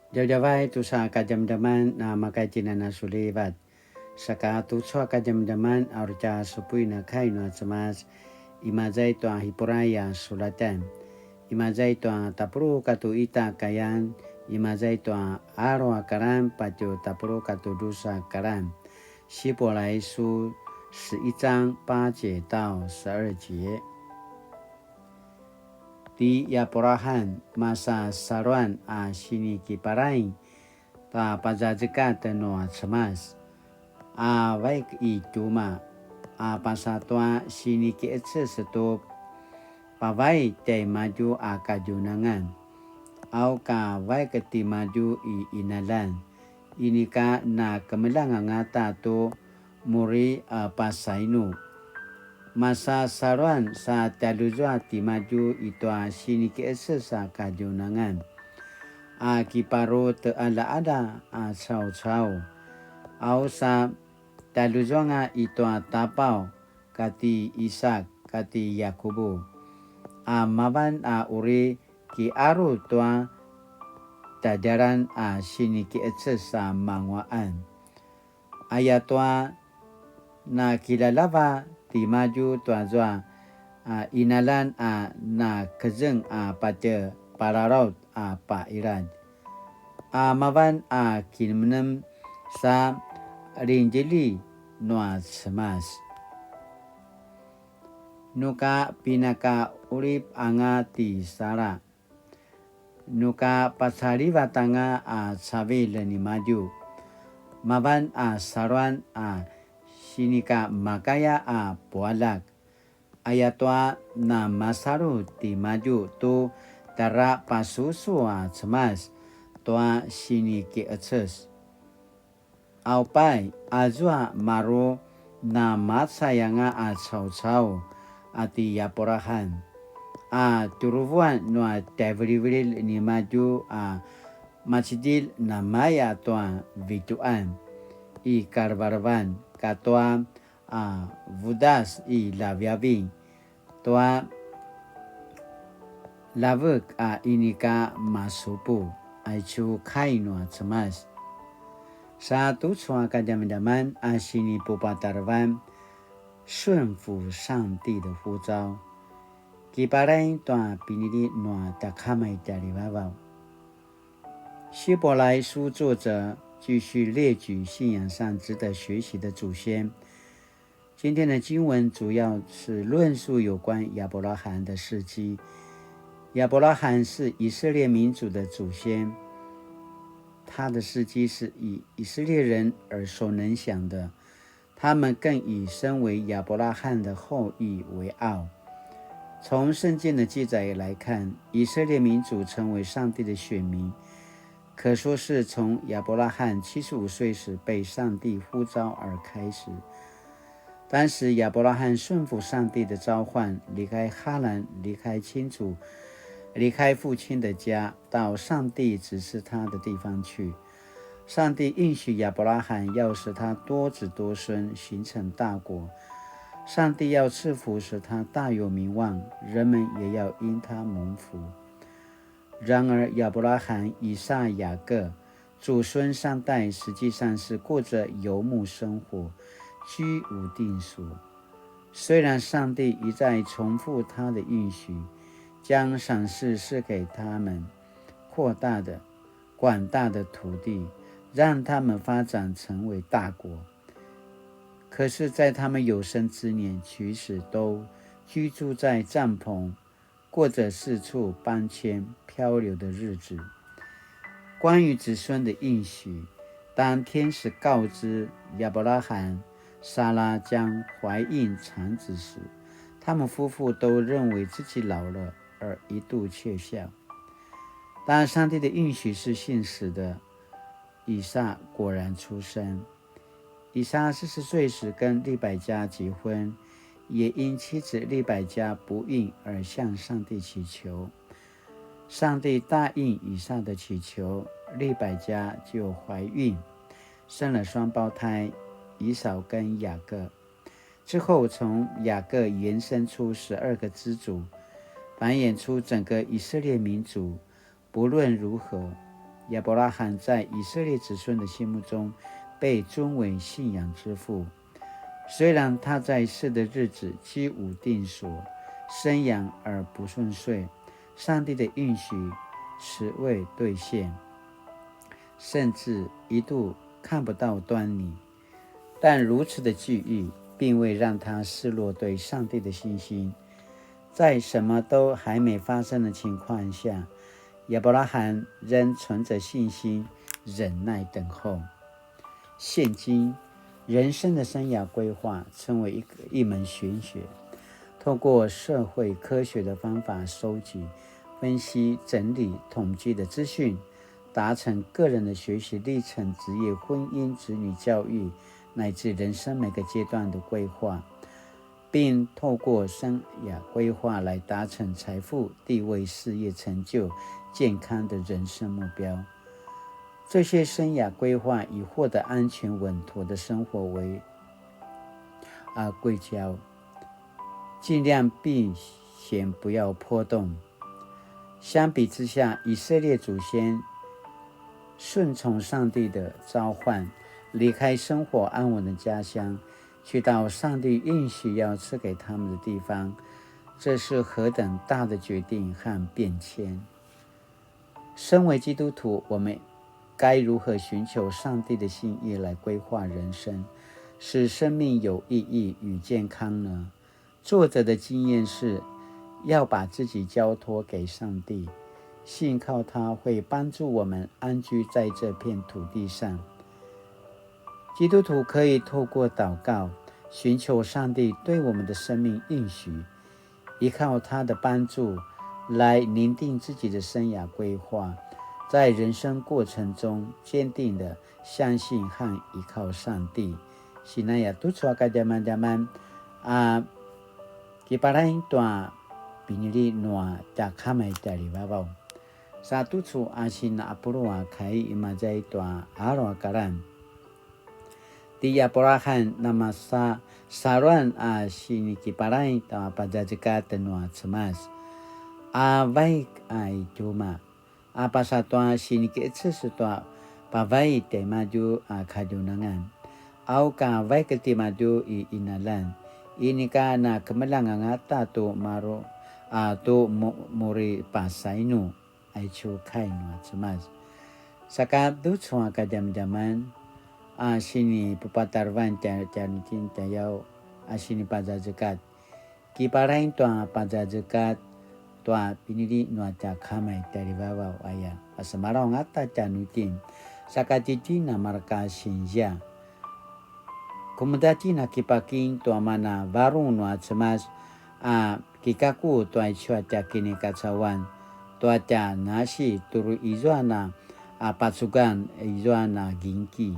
Jauh-jauh tu sa kajam-jaman na makai tina na sulibat. Saka tu sa kajam-jaman arca supui na kai na cemas. Imazai tu hipuraya sulatan. Imazai tu tapuru katu ita kayan. Imazai tu aro akaran pacu tapuru katu dusa karan. 希伯来书11章8节到12节。Di Yaporahan masa saruan a sini kiparain ta pajajikat no cemas a baik itu ma a pasatua sini ki stop pawai te maju a kajunangan au ka baik ti maju I inalan ini ka na kemilangan ngata to muri a pasainu masa saruan sa taluzwa ti maju itu a sini ki sa kajunangan a kiparo te ala ada a chau au sa taluzwa nga itu a tapau kati Isak kati Yakobo a maban a uri ki aru tua tadaran a sini ki sa mangwaan ayatua na kilalava ti maju tua zwa inalan a na kejeng a pada pararaut a pa iran a maban a kinmenem sa rinjili noa semas nuka pinaka urip anga ti sara nuka pasari batanga a sabi leni maju maban a saruan a sinika makaya a pualak ayatwa na masaru ti maju tu tara pasusu a cemas tua sini ki aces au pai azua maro na matsayanga a chau ati Yaporahan a turuvuan no a tevrivril ni maju a masjid na maya tua vituan I karbarban katoa a vudas I laviavi toa lavuk a inika masupu aichu kaino cemas satu sua kajam-jaman a sini pupatarvan 顺服上帝的呼召 kiparai toa pinili noa takamai dari babau 希伯来书作者继续列举信仰上值得学习的祖先。今天的经文主要是论述有关亚伯拉罕的事迹。亚伯拉罕是以色列民族的祖先，他的事迹是以色列人耳熟能详的，他们更以身为亚伯拉罕的后裔为傲。从圣经的记载来看，以色列民族成为上帝的选民，可说是从亚伯拉罕75岁时被上帝呼召而开始。当时亚伯拉罕顺服上帝的召唤，离开哈兰，离开亲族，离开父亲的家，到上帝指示他的地方去。上帝应许亚伯拉罕要使他多子多孙，形成大国。上帝要赐福，使他大有名望，人们也要因他蒙福。然而亚伯拉罕、以撒、雅各祖孙三代实际上是过着游牧生活，居无定所。虽然上帝一再重复他的应许，将赏赐赐给他们扩大的广大的土地，让他们发展成为大国，可是在他们有生之年，其实都居住在帐篷，过着四处搬迁漂流的日子。关于子孙的应许，当天使告知亚伯拉罕、撒拉将怀孕产子时，他们夫妇都认为自己老了，而一度窃笑。当上帝的应许是信实的，以撒果然出生。以撒40岁时跟利百加结婚，也因妻子利百加不孕而向上帝祈求。上帝答应以撒的祈求，利百加就怀孕，生了双胞胎以扫跟雅各。之后从雅各延伸出12个支族，繁衍出整个以色列民族。不论如何，亚伯拉罕在以色列子孙的心目中被尊为信仰之父。虽然他在世的日子居无定所，生养而不顺遂，上帝的应许迟未兑现，甚至一度看不到端倪。但如此的际遇并未让他失落对上帝的信心。在什么都还没发生的情况下，亚伯拉罕仍存着信心，忍耐等候。现今，人生的生涯规划成为一门玄学，透过社会科学的方法收集、分析、整理、统计的资讯，达成个人的学习历程、职业、婚姻、子女教育，乃至人生每个阶段的规划，并透过生涯规划来达成财富、地位、事业成就、健康的人生目标。这些生涯规划以获得安全稳妥的生活为归焦，尽量避险不要波动。相比之下，以色列祖先顺从上帝的召唤，离开生活安稳的家乡，去到上帝应许要赐给他们的地方，这是何等大的决定和变迁。身为基督徒，我们该如何寻求上帝的心意来规划人生，使生命有意义与健康呢？作者的经验是要把自己交托给上帝，信靠他会帮助我们安居在这片土地上。基督徒可以透过祷告寻求上帝对我们的生命应许，依靠他的帮助来拟定自己的生涯规划，在人生过程中坚定地相信和依靠上帝。Sinaya tutswa ka jaman-jaman kiparain tua pinili noa ta kamay tari babaw. Sa tutsu asin na apurua kai imajay tua aro akaran. Tiya porahan nama sa saruan sini kiparain ta pajajika tenua cemas. Baik ai cuma. Apa satwa sini keetses tua pavai temaju kadunangan. Au ka vai ketimaju I inalan. Ini ka na kemelangangata tu maro tu muri pasainu aichu kainu cemas. Sakat tu cuma ka jam-jaman sini pupatarvan canitin tayau sini pajajekat. Kiparain tua pajajekat tua pinili nuaca kamay dari bawah ayah. Asamarau ngata canutin. Sakatiti na marka sinja. Kumudati na kipaking tua mana varung nua cemas kikaku tua cuaca kini kacawan tua ca nasi turu izuana pasukan izuana ginki.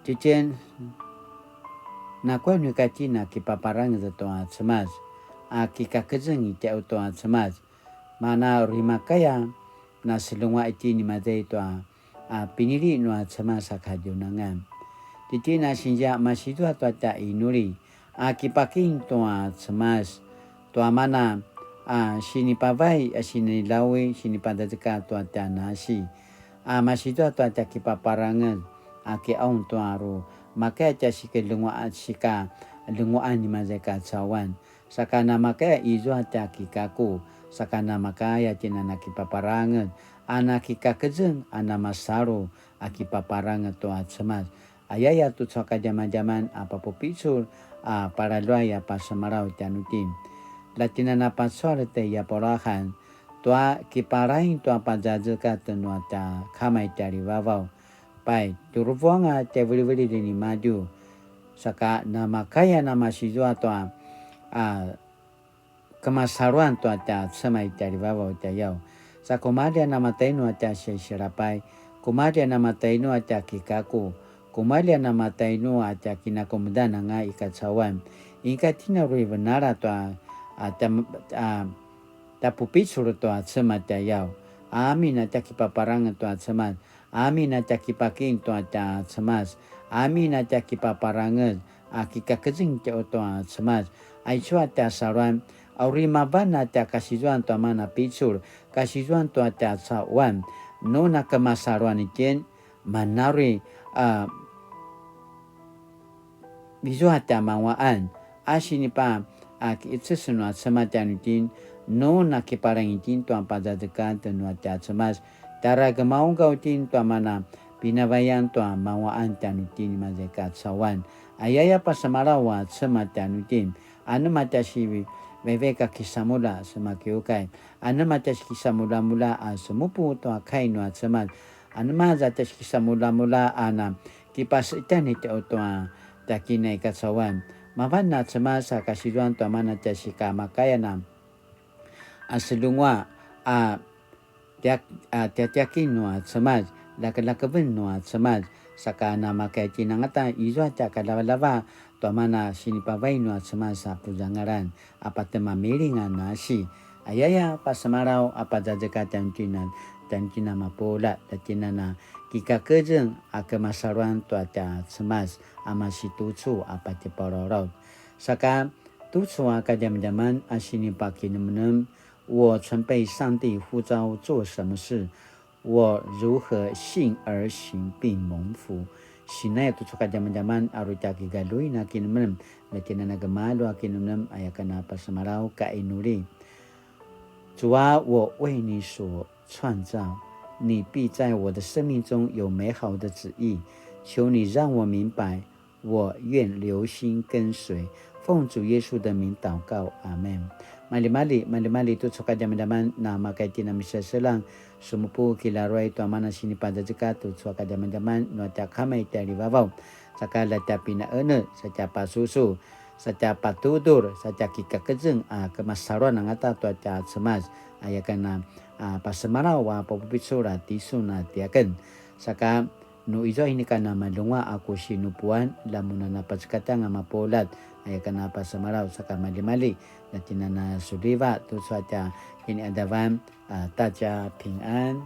Cicen na kwa nukati na kipaparang za tua cemas kikakejeng ita tua cemas mana rimakaya na selungwa iti ni madai tua pinili nua cemas akajunangan. Titi na sinja masitu tua ta inuri kipaking tua cemas tua mana sini pavai sini lawi sini padajeka tua ta nasi masitu tua ta kipaparangan ki aun tua ro maka ta sike lungwa sika lungwa ni mazeka cawan sakana maka izo ta kikaku sakana maka ya tinana kipaparangan kikakejeng masaro kipaparangan tua cemas. Ayaya tu soka zaman-zaman apa popicul para loya pasamarau tanutin. Latina na pasol te ya porahan tua kiparain tua pajajeka tenua ta kamay tari vavau. Pai turuvuanga te vili-vili dini maju. Saka nama kaya nama sijua tua kemasaruan tua ta semai tari vavau ta yau. Sa kumadia nama tainua ta sirapai. Kumadia nama tainua ta kikaku. Kumalia nama tainu aja kina komdana nga ikacawan. Ika tina rui benara tua tapupitsur tua cemat yau. Amin aja kipaparangan tua cemat. Amin aja kipaking tua cemas. Amin aja kipaparangan kikakejeng tua cemas. Aichua ta saran aurima bana ta kasijuan tua mana pitsur kasih Tuhan tua tia sawan no na kemasaruan ijen manari bisu hatia mawaan asini pa itu semua semacam ijen no na kiparang ijen tuan pada dekat tenua tia semas tara kemau kau ijen tuan mana pinabayan tuan mawaan tian ijen mazekat sawan ayaya pasamarawa semacam ijen anu mata siwi Veveka kisamula semakiukai. Anu matas kisamula-mula semupu to akai no atsemat. Anu mazatas kisamula-mula ana kipas itani te otoa takina ikatsawan. Mavana atsemasa kasiduan to mana tasika makayana. Aselungwa tiatiakin no atsemat. Laka-lakabin no atsemat. Saka nama kaya tinangata izo ata kalava-lava to mana sinipavay no atsemasa pujangaran. Apa tema miringan nasi ayaya pasamarau apa jajekatan dan mapola datinana kika kejeng akemasaruan tuata semas ama situcu apa te pororot saka tucu akadam-daman asini pakinemenem 我曾被上帝呼召做什么事我如何信而行并蒙福Sinay tu suka zaman-zaman arutaki galui na kinunem na tinanagamalu akinunem ayakana pasamarau ka inuri. 主啊，我为你所创造，你必在我的生命中有美好的旨意。求你让我明白，我愿留心跟随。奉主耶稣的名祷告，阿门。Mali-mali tu suka zaman-zaman na makaiti na misasalang sumupu kilaroy tu amana sinipada tu suka zaman-zaman no ta kamay tali babaw sakala ta pinaene sa ta pasusu sa ta patudur sa ta kikakejeng kemasaruan ang ata tu ta semas ayakan pasemaraw wa popipitsura tisuna tiaken saka no izo ini kana malunga ako sinupuan lamuna na pagkata nga mapolat ayakan pasemaraw saka mali-mali na tinana suliva tu suata ini adavan taja 平安